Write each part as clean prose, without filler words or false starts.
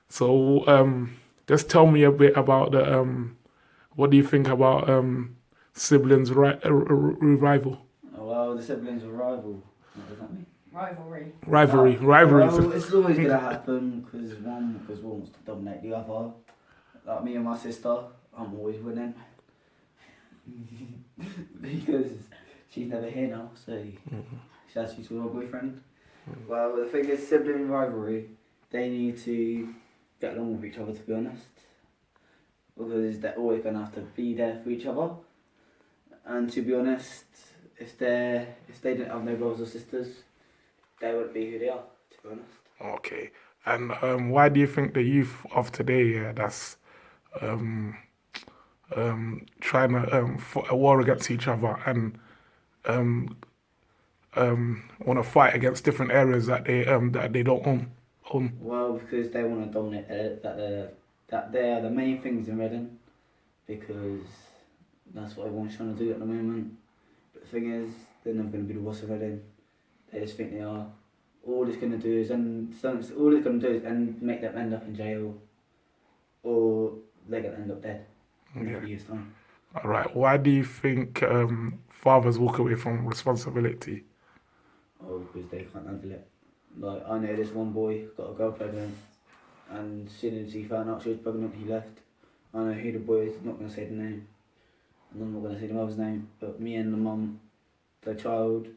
So just tell me a bit about the what do you think about siblings revival? Oh, well, the siblings are rival. What does that mean? Rivalry. Rivalries. Well, it's always gonna happen because one wants to dominate the other. Like me and my sister, I'm always winning because she's never here now, so she's with her boyfriend. Well, the thing is, sibling rivalry. They need to get along with each other, to be honest, because they're always gonna have to be there for each other. And to be honest, if they didn't have no brothers or sisters, they wouldn't be who they are, to be honest. Okay. And why do you think the youth of today that's trying to fight a war against each other and um, want to fight against different areas that they don't own? Well, because they want to dominate that they are the main things in Reading, because that's what everyone's trying to do at the moment. But the thing is, they're never going to be the boss of Reading. They just think they are. All it's going to do is make them end up in jail, or they're going to end up dead in a few years' time. All right. Why do you think fathers walk away from responsibility? Oh, because they can't handle it. Like, I know this one boy got a girl pregnant, and as soon as he found out she was pregnant, he left. I know who the boy is, I'm not going to say the name, and I'm not going to say the mother's name, but me and the mum, the child's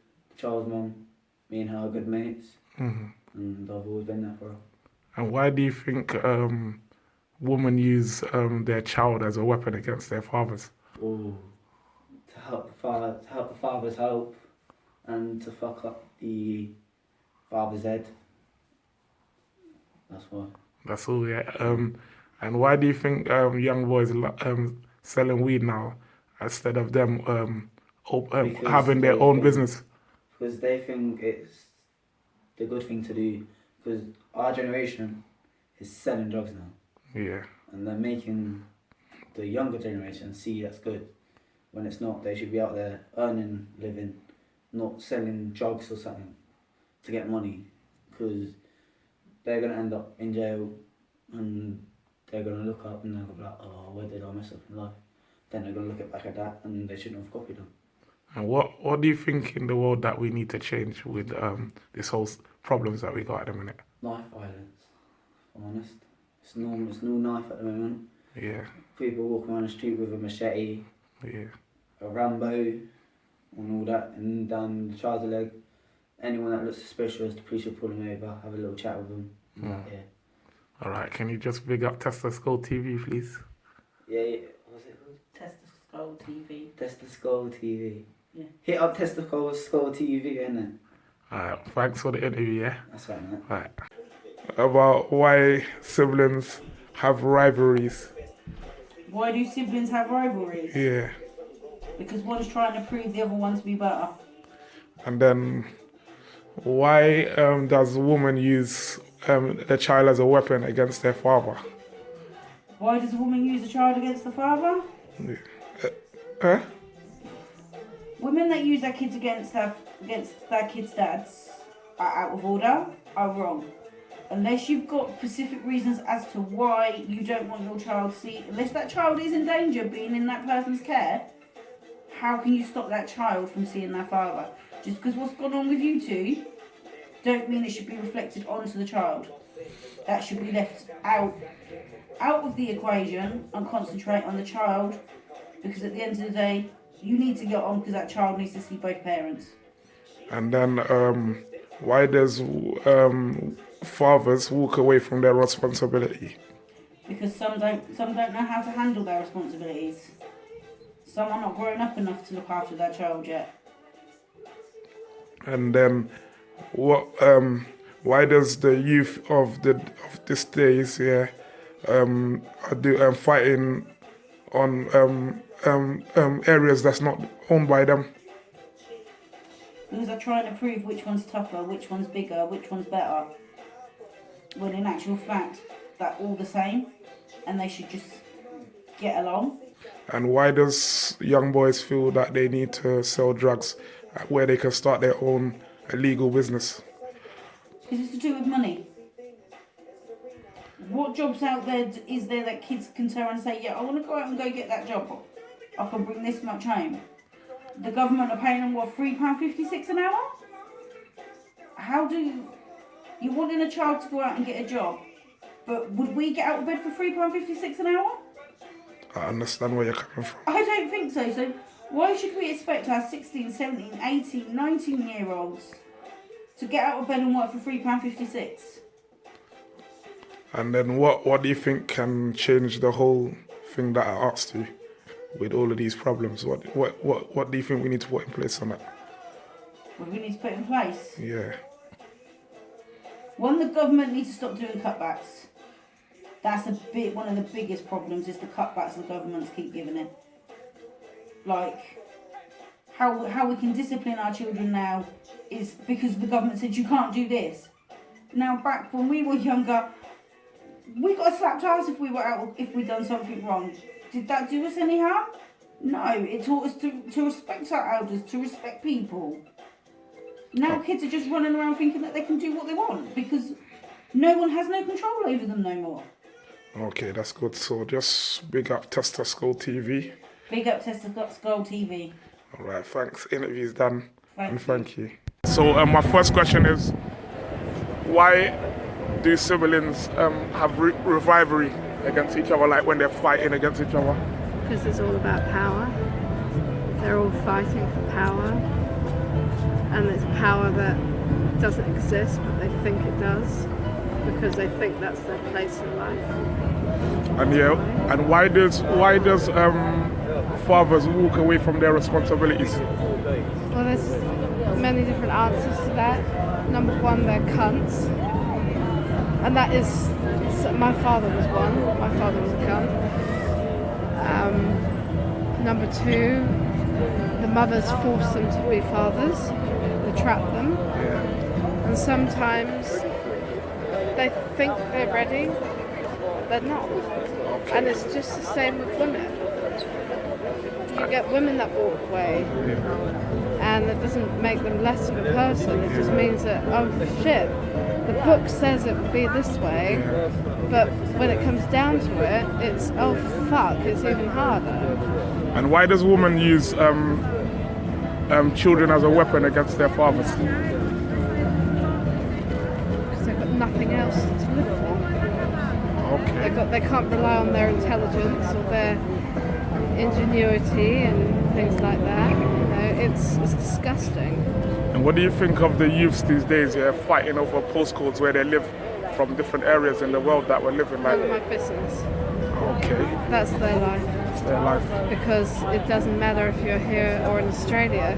mum, me and her are good mates, and I've always been there for her. And why do you think women use their child as a weapon against their fathers? Oh, to help the fathers help, and to fuck up the father's head. That's why. That's all, yeah. And why do you think young boys selling weed now instead of them having their own business? Because they think it's the good thing to do. Because our generation is selling drugs now. Yeah. And they're making the younger generation see that's good. When it's not, they should be out there earning living, not selling drugs or something to get money. Because they're going to end up in jail, and they're going to look up and they're going to be like, oh, where did I mess up in life? Then they're going to look back at that and they shouldn't have copied them. And what do you think in the world that we need to change with this whole problems that we got at the minute? Knife violence, if I'm honest. It's no knife at the moment. Yeah. People walking around the street with a machete, Yeah. a Rambo, and all that, and down the trouser leg. Anyone that looks suspicious, the police should pull them over, have a little chat with them. Yeah. All right. Can you just big up Test the Skull TV, please? Yeah. What's it called? Test the Skull TV. Test the Skull TV. Yeah. Hit up Test the Skull TV, innit? All right. Thanks for the interview. Yeah. That's right, man. All right. About why siblings have rivalries. Why do siblings have rivalries? Yeah. Because one's trying to prove the other one to be better. And then why does a woman use the child as a weapon against their father? Why does a woman use a child against the father? Women that use their kids against their kids' dads are out of order, are wrong. Unless you've got specific reasons as to why you don't want your child to see, unless that child is in danger being in that person's care, how can you stop that child from seeing their father? Just because what's gone on with you two, don't mean it should be reflected onto the child. That should be left out of the equation and concentrate on the child, because at the end of the day, you need to get on because that child needs to see both parents. And then why does fathers walk away from their responsibility? Because some don't know how to handle their responsibilities. Some are not grown up enough to look after their child yet. And then why does the youth of these days do fighting on areas that's not owned by them? Because they're trying to prove which one's tougher, which one's bigger, which one's better. When in actual fact, they're all the same and they should just get along. And why does young boys feel that they need to sell drugs where they can start their own illegal business? Because it's to do with money. What jobs out there is there that kids can turn around and say, yeah, I want to go out and go get that job. I can bring this much home. The government are paying them, what, £3.56 an hour? How do you wanting a child to go out and get a job, but would we get out of bed for £3.56 an hour? I understand where you're coming from. I don't think so. So why should we expect our 16, 17, 18, 19-year-olds to get out of bed and work for £3.56? And then what do you think can change the whole thing that I asked you with all of these problems? What do you think we need to put in place on that? What do we need to put in place? Yeah. One, the government needs to stop doing cutbacks. That's one of the biggest problems is the cutbacks the governments keep giving in. Like, how we can discipline our children now is because the government said you can't do this. Now, back when we were younger, we got slapped ass if we'd done something wrong. Did that do us any harm? No, it taught us to respect our elders, to respect people. Now kids are just running around thinking that they can do what they want because no one has no control over them no more. Okay, that's good. So just big up Tester Skull TV. Big up Tester Skull TV. All right, thanks. Interview's done. Thank you. So my first question is, why do siblings have rivalry against each other, like when they're fighting against each other? Because it's all about power. They're all fighting for power. And it's power that doesn't exist, but they think it does, because they think that's their place in life. And why does fathers walk away from their responsibilities? Well, there's many different answers to that. Number one, they're cunts. And that is, my father was one. My father was a cunt. Number two, the mothers force them to be fathers. They trap them. And sometimes they think they're ready, but they're not. And it's just the same with women. You get women that walk away, and it doesn't make them less of a person. It just means that, oh shit, the book says it will be this way, but when it comes down to it, it's, oh fuck, it's even harder. And why does women use children as a weapon against their fathers? Because they've got nothing else to live for. Okay. They can't rely on their intelligence or their ingenuity and things like that. You know, it's disgusting. And what do you think of the youths these days fighting over postcodes where they live from different areas in the world that we're living like? None of my business. Okay. That's their life. It's their life. Because it doesn't matter if you're here or in Australia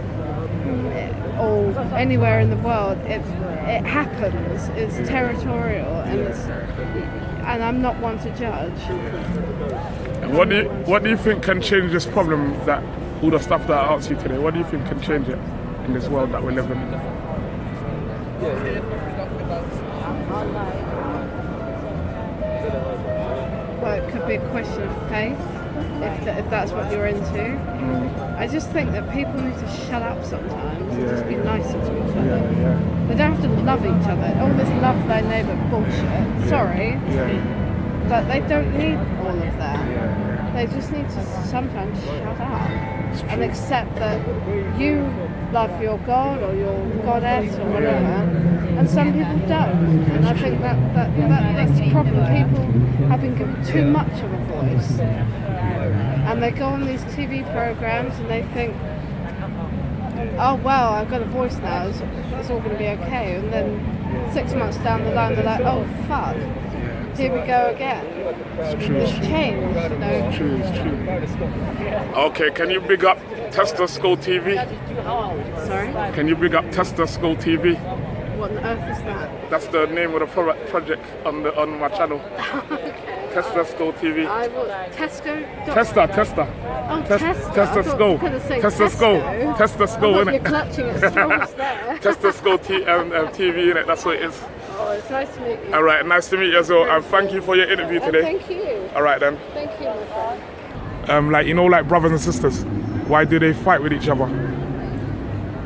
or anywhere in the world. It happens. It's territorial, and I'm not one to judge. And what do you think can change this problem, that all the stuff that I asked you today? What do you think can change it in this world that we're living in? Well, it could be a question of faith, if that's what you're into. I just think that people need to shut up sometimes and just be nicer to each other. They don't have to love each other. All this love thy neighbour bullshit. Sorry. But they don't need all of that. They just need to sometimes shut up and accept that you love your God or your goddess or whatever, and some people don't. And I think that's the problem. People have been given too much of a voice, and they go on these TV programs and they think, oh well, I've got a voice now, it's all going to be okay. And then 6 months down the line, they're like, oh fuck, here we go again. It's changed, you know. It's true. Okay, can you big up Tester Skull TV? Sorry? Can you big up Tester Skull TV? What on earth is that? That's the name of the project on my channel. Tester Skull TV. I will. Tesco. Tester. Oh, Tester Skull. Tester Skull. Tester Skull, You're innit? clutching at straws there. Tester Skull TV, innit? That's what it is. Oh, it's nice to meet you. Alright, nice to meet you as well, and thank you for your interview today. Thank you. Alright then. Thank you, my friend. Like brothers and sisters, why do they fight with each other?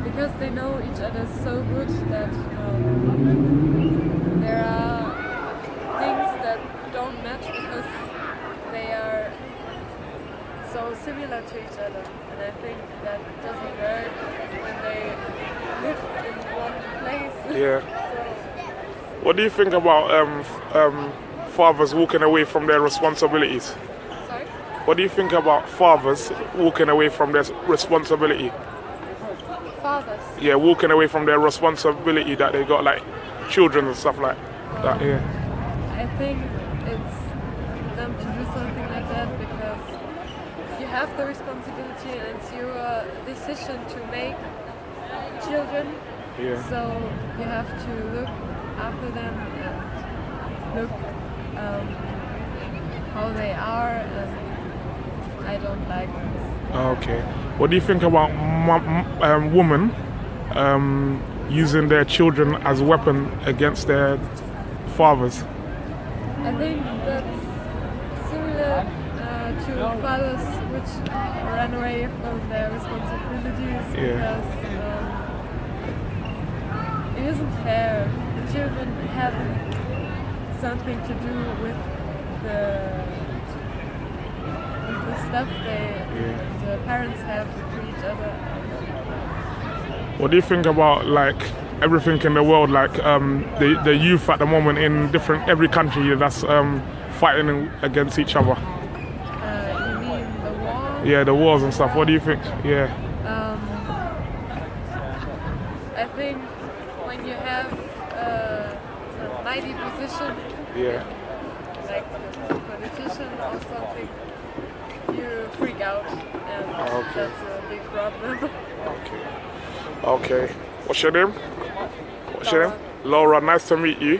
Because they know each other so good that there are things that so similar to each other, and I think that doesn't work when they live in one place. Yeah. So, What do you think about fathers walking away from their responsibilities? sorry? What do you think about fathers walking away from their responsibility? Fathers. Yeah, walking away from their responsibility that they got, like children and stuff like that. Yeah. I think it's them to do something like that because you have the responsibility and it's your decision to make children. Yeah. So you have to look after them and look how they are, and I don't like this. Okay. What do you think about women using their children as weapon against their fathers? I think that's similar to fathers which run away from their responsibilities because it isn't fair. The children have something to do with the stuff the parents have to each other. What do you think about like everything in the world, like the youth at the moment in every country that's fighting against each other? You mean the war? Yeah, the wars and stuff. What do you think? Yeah. I think when you have a mighty position, Yeah. like a politician or something, you freak out, and that's a big problem. Okay. What's your name? What's your name? Laura, nice to meet you.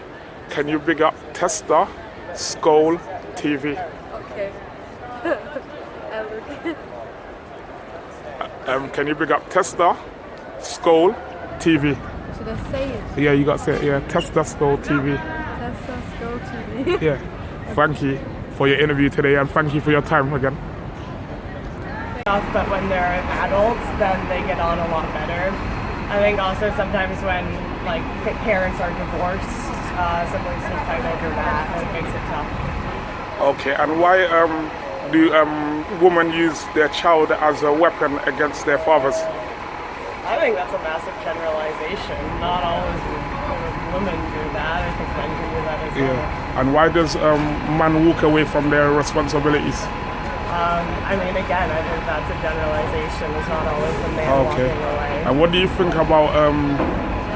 Can you big up Tester Skull TV? Okay. I look. Can you big up Tester Skull TV? Should I say it? Yeah, you got to say it. Yeah, Tester Skull TV. Let's just go to me. Yeah. Thank you for your interview today, and thank you for your time again. But when they're adults, then they get on a lot better. I think also sometimes when like parents are divorced, siblings can fight over that, and it makes it tough. Okay, and why do women use their child as a weapon against their fathers? I think that's a massive generalization. Not always women do that. I think men can do that as well. Yeah. And why does man walk away from their responsibilities? I mean, again, I think that's a generalization. It's not always the man walking away. And what do you think about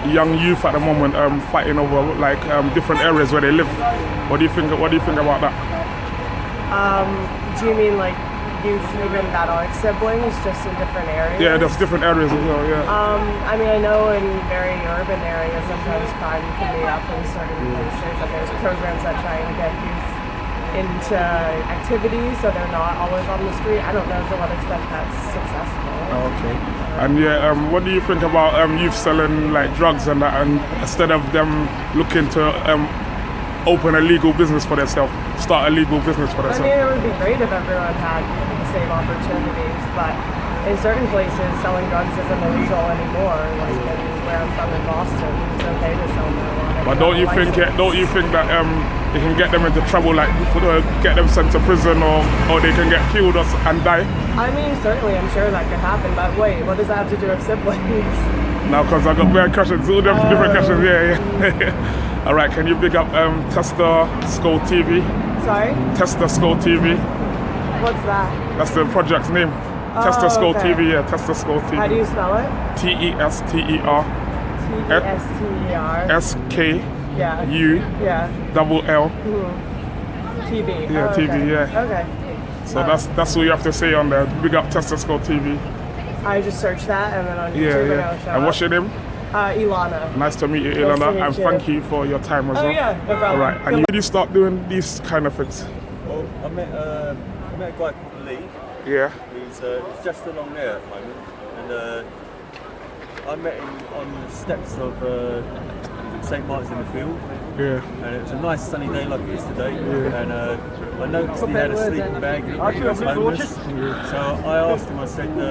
young youth at the moment fighting over like different areas where they live? What do you think about that? Do you mean like youth even that aren't siblings, just in different areas? Yeah, there's different areas as well. Yeah. I mean, I know in very urban areas sometimes crime can be up in certain places, and there's programs that try and get youth into activities so they're not always on the street. I don't know to what extent that's successful. Okay. And yeah, what do you think about youth selling like drugs and that, and instead of them looking to open a legal business for themselves, start a legal business for I themselves? mean, it would be great if everyone had the same opportunities, but in certain places selling drugs isn't illegal anymore. Like where I'm from in Boston, it's okay to sell marijuana. But don't you think that it can get them into trouble, like get them sent to prison, or they can get killed and die? I mean, certainly, I'm sure that could happen. But wait, what does that have to do with siblings? No, because I got weird questions, all them different questions. Yeah. All right, can you big up Tester Skull TV? Sorry? Tester Skull TV. What's that? That's the project's name. Tester Skull okay. TV. Yeah, Tester Skull TV. How do you spell it? Tester. Tester. SKULL. Yeah. TV. Yeah, oh, TV. okay. Yeah. Okay. So that's what you have to say on there. Big up Tester Skull TV. I just search that and then on YouTube and it'll show And what's your name? Ilana. Nice to meet you, Nice Ilana, to meet and you. thank you for your time as Oh well. yeah, no problem. All right, and you did start doing these kind of things? Well, I met a guy called Lee. Yeah. He's just along there at the moment, and I met him on the steps of St. Martin's in the Field. Yeah. And it was a nice sunny day like it is today. Yeah. And I noticed he had a sleeping bag. He was homeless. So I asked him. I said, "Do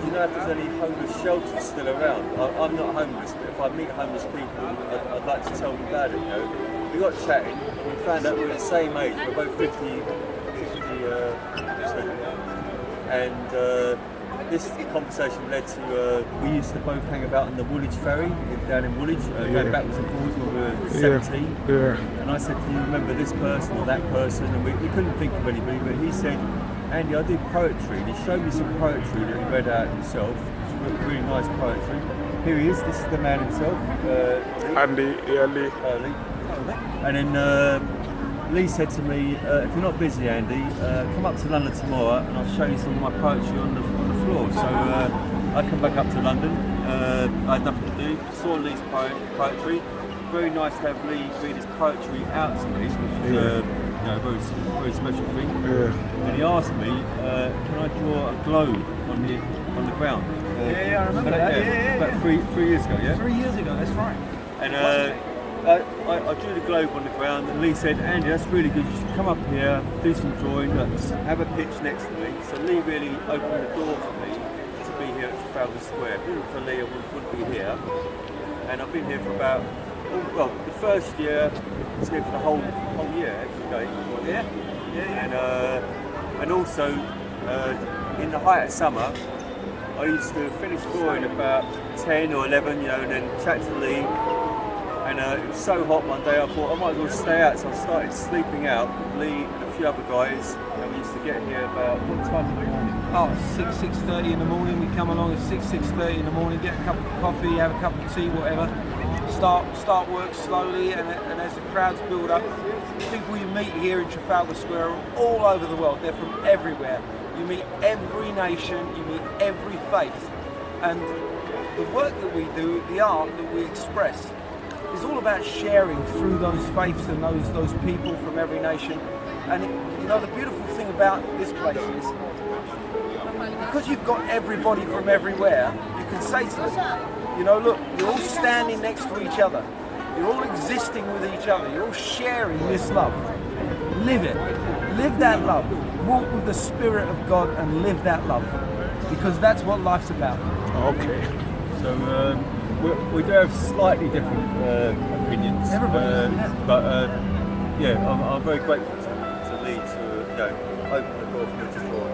you know if there's any homeless shelters still around? I'm not homeless, but if I meet homeless people, I'd like to tell them about it. You know." We got chatting. We found out we were the same age. We're both 50 and this conversation led to we used to both hang about on the Woolwich ferry down in Woolwich, going backwards and forwards when we were 17. And I said, "Do you remember this person or that person?" And we couldn't think of anybody, but he said, "Andy, I do poetry." And he showed me some poetry that he read out himself. It's really nice poetry. Here he is. This is the man himself, Andy, Lee. Lee. And then Lee said to me, "If you're not busy, Andy, come up to London tomorrow, and I'll show you some of my poetry on the floor." So I come back up to London. I had nothing to do. Saw Lee's poetry. Very nice to have Lee read his poetry out to me, which is a very special thing. And he asked me, "Can I draw a globe on the ground?" I remember that. About 3 years ago. Yeah. 3 years ago. That's right. And I drew the globe on the ground, and Lee said, "Andy, that's really good. You should come up here, do some drawing, have a pitch next to me." So Lee really opened the door for me to be here at Trafalgar Square. If it wasn't for Lee, I wouldn't be here. And I've been here for about, the first year, I was here for the whole year, actually. And also, in the height of summer, I used to finish drawing about 10 or 11, and then chat to Lee. And it was so hot one day, I thought I might as well stay out. So I started sleeping out with Lee and a few other guys. And we used to get here about, what time in the morning? 6:30 in the morning. We come along at 6:30 in the morning, get a cup of coffee, have a cup of tea, whatever. Start work slowly, and as the crowds build up, people you meet here in Trafalgar Square are all over the world. They're from everywhere. You meet every nation, you meet every faith. And the work that we do, the art that we express, is all about sharing through those faiths and those people from every nation. And the beautiful thing about this place is, because you've got everybody from everywhere, you can say to them, look, you're all standing next to each other. You're all existing with each other. You're all sharing this love. Live it. Live that love. Walk with the Spirit of God and live that love. Because that's what life's about. Okay. So we do have slightly different opinions. Everybody, but I'm very grateful to Lee to open the door for me to draw.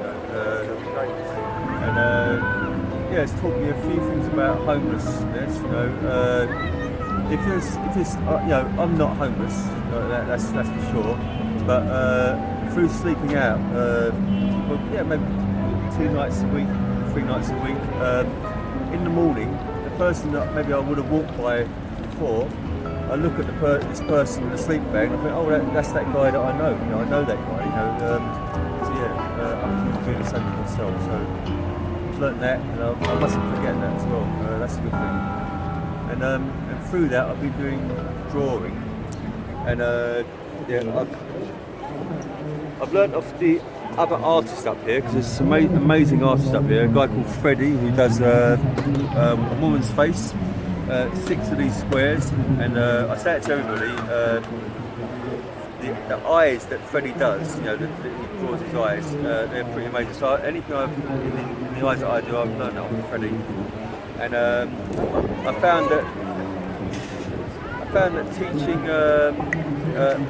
It's taught me a few things about homelessness. If it's I'm not homeless. That's for sure. But through sleeping out, maybe 2 nights a week, 3 nights a week, in the morning, the person that maybe I would have walked by before, I look at this person in the sleep bag and I think, that's that guy that I know. I know that guy. I'm doing the same for myself. So I've learnt that, and I mustn't forget that as well. That's a good thing. And through that, I've been doing drawing, and I've learnt off the other artists up here, because there's some amazing artists up here. A guy called Freddie who does a woman's face, 6 of these squares, and I say it to everybody. The eyes that Freddie does, that he draws his eyes, they're pretty amazing. So anything in the eyes that I do, I've learned that from Freddie. And I found that teaching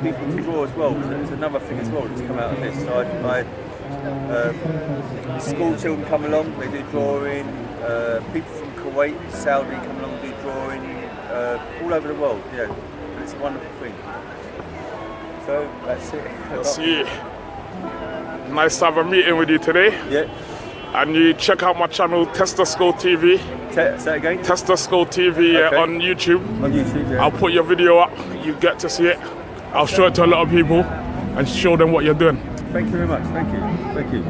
people to draw as well is another thing as well that's come out of this. So school children come along, they do drawing. People from Kuwait, Saudi come along and do drawing. All over the world, it's a wonderful thing. So that's it. See, nice to have a meeting with you today. Yeah. And you check out my channel, Tester Skull TV. Say that again? Tester Skull TV Okay. on YouTube. On YouTube, yeah. I'll put your video up, you get to see it. I'll show it to a lot of people and show them what you're doing. Thank you very much. Thank you.